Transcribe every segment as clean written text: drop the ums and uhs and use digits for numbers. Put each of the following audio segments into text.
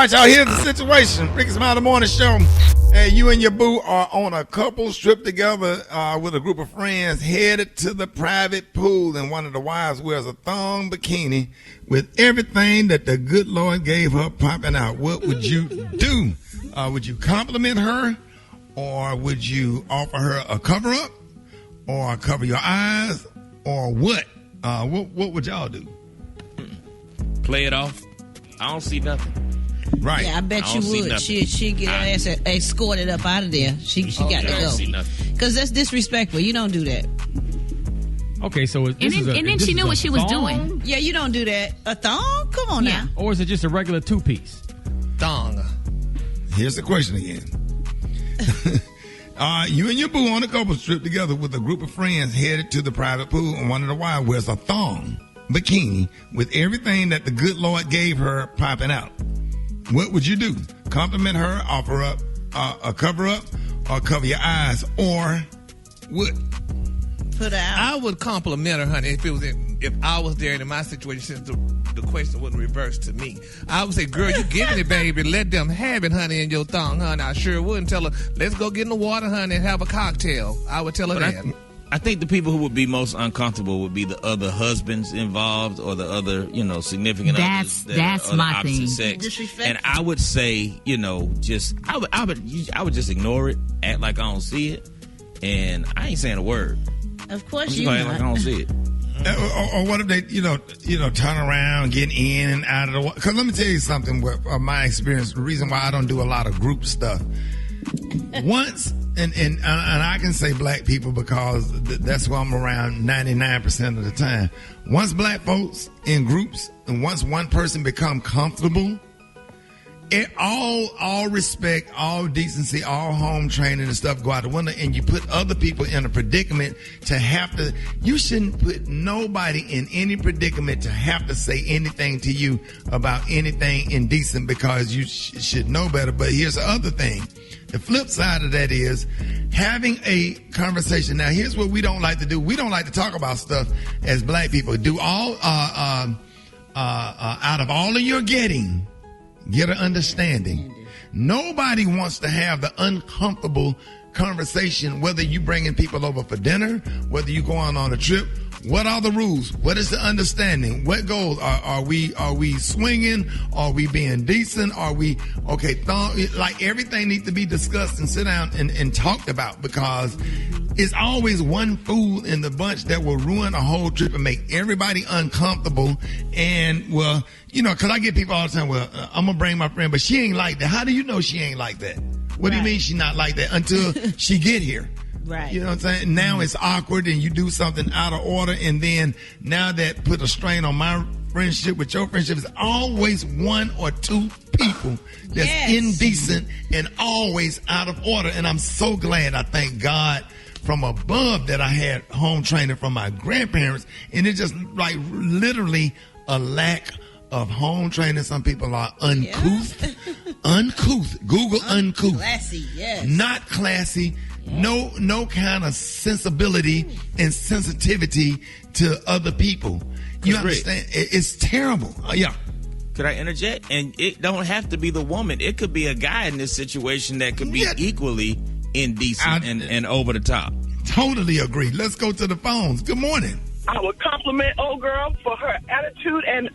right, y'all, here's the situation. Rickey Smiley Morning Show. Hey, you and your boo are on a couples trip together with a group of friends headed to the private pool, and one of the wives wears a thong bikini with everything that the good Lord gave her popping out. What would you do? Would you compliment her, or would you offer her a cover-up, or cover your eyes, or what? What would y'all do? Play it off. I don't see nothing. Right. Yeah, I bet you would. She'd get her ass escorted up out of there. She got to go. Because that's disrespectful. You don't do that. Okay, so and then she knew what she was doing. Yeah, you don't do that. A thong? Come on now. Or is it just a regular two-piece? Thong. Here's the question again. You and your boo on a couples trip together with a group of friends headed to the private pool, and one of the wives wears a thong bikini with everything that the good Lord gave her popping out. What would you do? Compliment her, offer up a cover-up, or cover your eyes, or what? Put her out. I would compliment her, honey, if I was there and in my situation, since the question wouldn't reverse to me. I would say, girl, you giving it, baby. Let them have it, honey, in your thong, honey. I sure wouldn't tell her, let's go get in the water, honey, and have a cocktail. I would tell her that. I think the people who would be most uncomfortable would be the other husbands involved, or the other, significant others. That's my thing. Sex. And I would say, I would just ignore it, act like I don't see it, and I ain't saying a word. Of course you act like I don't see it. Or what if they, turn around, get in and out of the water? Because let me tell you something. With my experience, the reason why I don't do a lot of group stuff. Once. And I can say black people because that's where I'm around 99% of the time. Once black folks in groups, and once one person become comfortable, all respect, all decency, all home training and stuff go out the window, and you put other people in a predicament to have to. You shouldn't put nobody in any predicament to have to say anything to you about anything indecent, because you should know better. But here's the other thing. The flip side of that is having a conversation. Now, here's what we don't like to do. We don't like to talk about stuff as black people. Do all out of all of your getting, get an understanding. Nobody wants to have the uncomfortable conversation, whether you bringing people over for dinner, whether you going on a trip. What are the rules? What is the understanding? What goes? Are we swinging? Are we being decent? Are we okay? Like everything needs to be discussed and sit down and talked about, because it's always one fool in the bunch that will ruin a whole trip and make everybody uncomfortable. And because I get people all the time. Well, I'm gonna bring my friend, but she ain't like that. How do you know she ain't like that? What do you mean she not like that until she get here? Right. You know what I'm saying? Now it's awkward and you do something out of order, and then now that put a strain on my friendship with your friendship. It's always one or two people that's indecent and always out of order. And I'm so glad, I thank God from above, that I had home training from my grandparents, and it's just like literally a lack of home training. Some people are uncouth. Uncouth. Google uncouth. Classy, yes. Not classy. No kind of sensibility and sensitivity to other people. You understand? It's terrible. Yeah. Could I interject? And it don't have to be the woman. It could be a guy in this situation that could be equally indecent and over the top. Totally agree. Let's go to the phones. Good morning. I would compliment old girl for her attitude and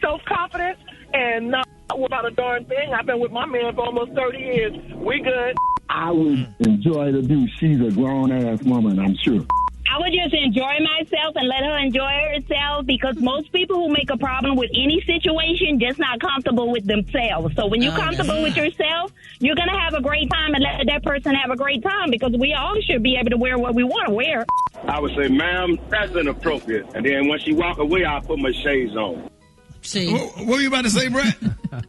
self-confidence, and not about a darn thing. I've been with my man for almost 30 years. We good. I would enjoy the view. She's a grown-ass woman, I'm sure. I would just enjoy myself and let her enjoy herself, because most people who make a problem with any situation just not comfortable with themselves. So when you're comfortable with yourself, you're going to have a great time and let that person have a great time, because we all should be able to wear what we want to wear. I would say, ma'am, that's inappropriate. And then when she walk away, I'll put my shades on. See, what were you about to say, Brett?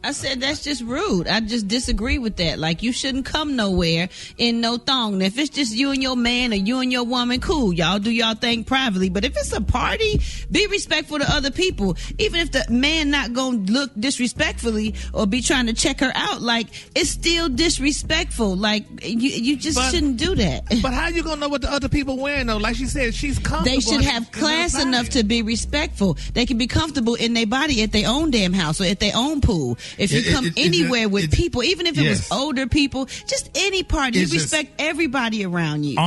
I said that's just rude. I just disagree with that. Like, you shouldn't come nowhere in no thong. Now, if it's just you and your man or you and your woman, cool. Y'all do y'all thing privately. But if it's a party, be respectful to other people. Even if the man not going to look disrespectfully or be trying to check her out, like, it's still disrespectful. Like, you just shouldn't do that. But how you going to know what the other people wearing, though? Like she said, she's comfortable. They should have class enough to be respectful. They can be comfortable in their body at their own damn house or at their own pool. cool. If you come anywhere with people, even if it was older people, just any party, you respect everybody around you.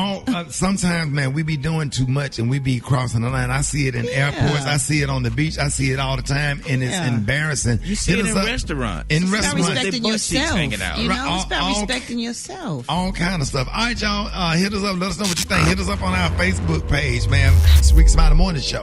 Sometimes, man, we be doing too much and we be crossing the line. I see it in airports. I see it on the beach. I see it all the time, and it's embarrassing. You see it in restaurants. In restaurants, about respecting yourself. You know, it's about respecting yourself. All kind of stuff. All right, y'all. Hit us up. Let us know what you think. Hit us up on our Facebook page, man. This week's Smiley Morning Show.